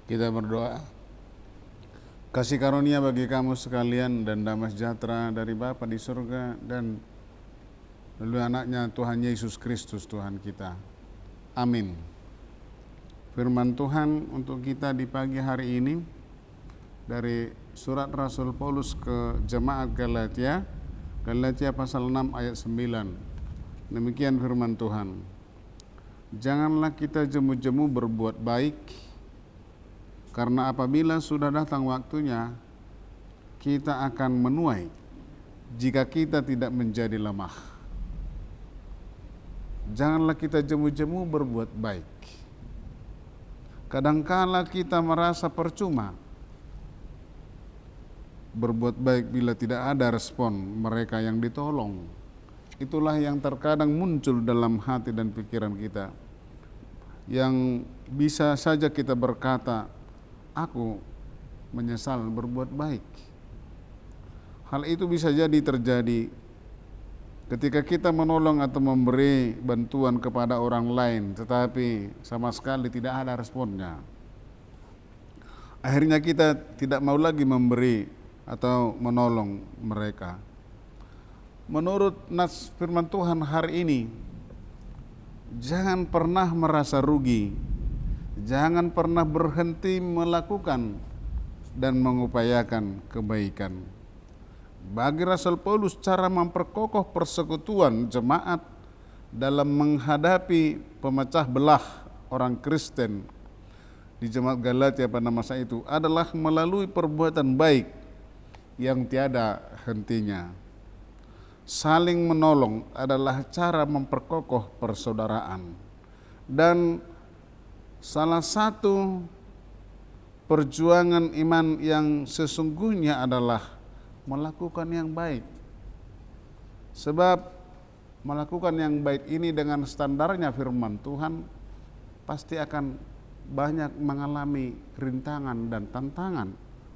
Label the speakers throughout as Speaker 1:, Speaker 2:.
Speaker 1: Kita berdoa. Kasih karunia bagi kamu sekalian dan damai sejahtera dari Bapa di surga dan melalui anaknya Tuhan Yesus Kristus Tuhan kita. Amin. Firman Tuhan untuk kita di pagi hari ini dari surat Rasul Paulus ke jemaat Galatia, Galatia pasal 6 ayat 9. Demikian firman Tuhan. Janganlah kita jemu-jemu berbuat baik, karena apabila sudah datang waktunya, kita akan menuai jika kita tidak menjadi lemah. Janganlah kita jemu-jemu berbuat baik. Kadangkala kita merasa percuma berbuat baik bila tidak ada respon mereka yang ditolong. Itulah yang terkadang muncul dalam hati dan pikiran kita, yang bisa saja kita berkata, aku menyesal berbuat baik. Hal itu bisa jadi terjadi ketika kita menolong atau memberi bantuan kepada orang lain, tetapi sama sekali tidak ada responnya. Akhirnya kita tidak mau lagi memberi atau menolong mereka. Menurut nas firman Tuhan hari ini, jangan pernah merasa rugi, jangan pernah berhenti melakukan dan mengupayakan kebaikan. Bagi Rasul Paulus, cara memperkokoh persekutuan jemaat dalam menghadapi pemecah belah orang Kristen di jemaat Galatia pada masa itu adalah melalui perbuatan baik yang tiada hentinya. Saling menolong adalah cara memperkokoh persaudaraan. Dan salah satu perjuangan iman yang sesungguhnya adalah melakukan yang baik. Sebab melakukan yang baik ini dengan standarnya firman Tuhan pasti akan banyak mengalami rintangan dan tantangan.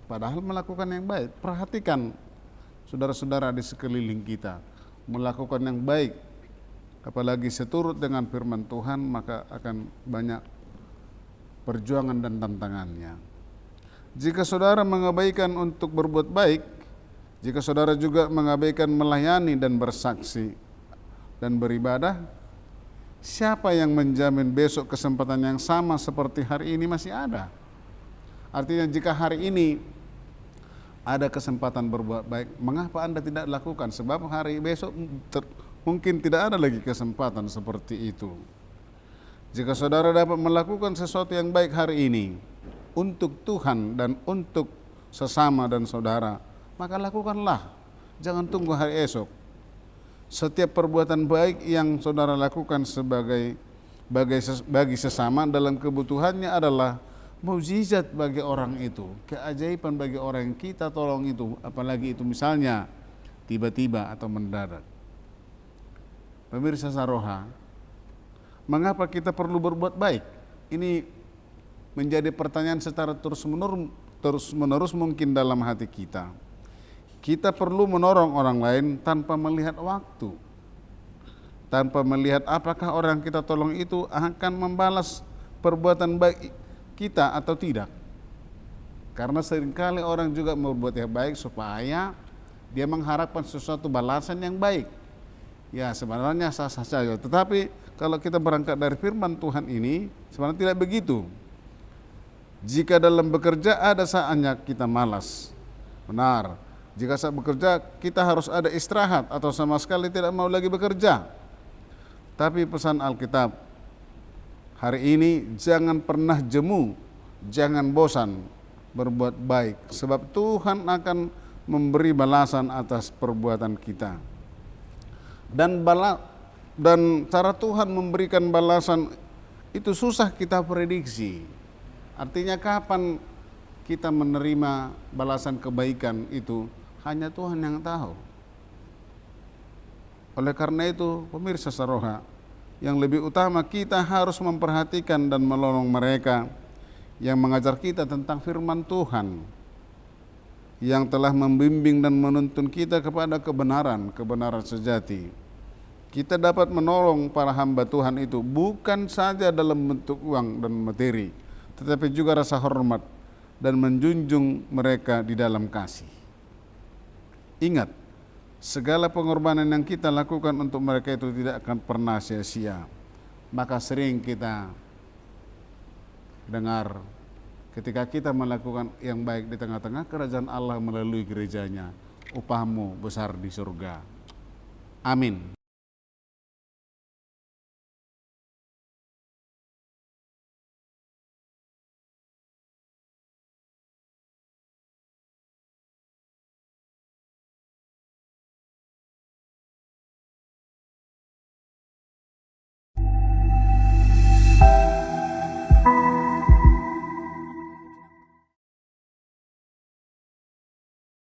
Speaker 1: Padahal melakukan yang baik, perhatikan saudara-saudara di sekeliling kita, melakukan yang baik, apalagi seturut dengan firman Tuhan, maka akan banyak perjuangan dan tantangannya. Jika saudara mengabaikan untuk berbuat baik, jika saudara juga mengabaikan melayani dan bersaksi dan beribadah, siapa yang menjamin besok kesempatan yang sama seperti hari ini masih ada? Artinya jika hari ini ada kesempatan berbuat baik, mengapa Anda tidak lakukan? Sebab hari besok mungkin tidak ada lagi kesempatan seperti itu. Jika saudara dapat melakukan sesuatu yang baik hari ini untuk Tuhan dan untuk sesama dan saudara, maka lakukanlah. Jangan tunggu hari esok. Setiap perbuatan baik yang saudara lakukan bagi sesama dalam kebutuhannya adalah mukjizat bagi orang itu, keajaiban bagi orang yang kita tolong itu, apalagi itu misalnya tiba-tiba atau mendadak. Pemirsa Saroha, mengapa kita perlu berbuat baik? Ini menjadi pertanyaan secara terus-menerus mungkin dalam hati kita. Kita perlu menolong orang lain tanpa melihat waktu, tanpa melihat apakah orang kita tolong itu akan membalas perbuatan baik kita atau tidak. Karena seringkali orang juga berbuat yang baik supaya dia mengharapkan sesuatu balasan yang baik. Ya sebenarnya sah-sah saja. Tetapi kalau kita berangkat dari firman Tuhan ini, sebenarnya tidak begitu. Jika dalam bekerja ada saatnya kita malas, benar. Jika saat bekerja kita harus ada istirahat atau sama sekali tidak mau lagi bekerja. Tapi pesan Alkitab hari ini, jangan pernah jemu, jangan bosan berbuat baik, sebab Tuhan akan memberi balasan atas perbuatan kita. Dan cara Tuhan memberikan balasan itu susah kita prediksi. Artinya kapan kita menerima balasan kebaikan itu hanya Tuhan yang tahu. Oleh karena itu, pemirsa Saroha, yang lebih utama kita harus memperhatikan dan menolong mereka yang mengajar kita tentang firman Tuhan, yang telah membimbing dan menuntun kita kepada kebenaran sejati. Kita dapat menolong para hamba Tuhan itu bukan saja dalam bentuk uang dan materi, tetapi juga rasa hormat dan menjunjung mereka di dalam kasih. Ingat, segala pengorbanan yang kita lakukan untuk mereka itu tidak akan pernah sia-sia. Maka sering kita dengar ketika kita melakukan yang baik di tengah-tengah kerajaan Allah melalui gerejanya, upahmu besar di surga. Amin.